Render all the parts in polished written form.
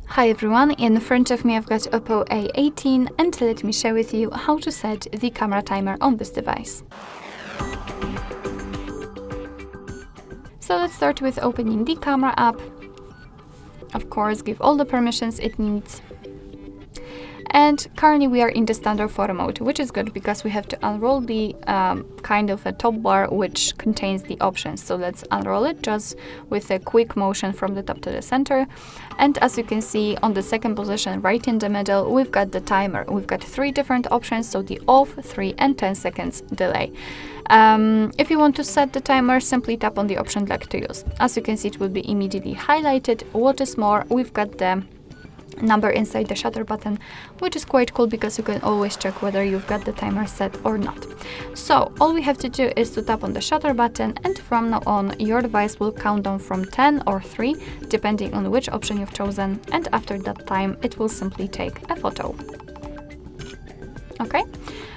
Hi everyone, in front of me I've got OPPO A18 and let me share with you how to set the camera timer on this device. So let's start with opening the camera app. Of course, give all the permissions it needs. And currently we are in the standard photo mode, which is good because we have to unroll the kind of a top bar which contains the options. So let's unroll it just with a quick motion from the top to the center. And as you can see on the second position right in the middle, we've got the timer. We've got 3 different options, so the off, 3 and 10 seconds delay. If you want to set the timer, simply tap on the option like to use. As you can see, it will be immediately highlighted. What is more, we've got the number inside the shutter button, which is quite cool because you can always check whether you've got the timer set or not. So all we have to do is to tap on the shutter button, and from now on your device will count down from 10 or 3 depending on which option you've chosen, and after that time it will simply take a photo. Okay,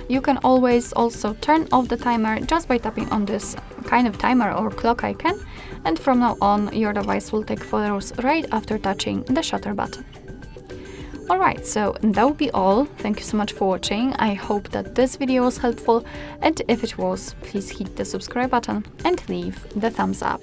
you can always also turn off the timer just by tapping on this kind of timer or clock icon, and from now on your device will take photos right after touching the shutter button. Alright, so that will be all. Thank you so much for watching. I hope that this video was helpful, and if it was, please hit the subscribe button and leave the thumbs up.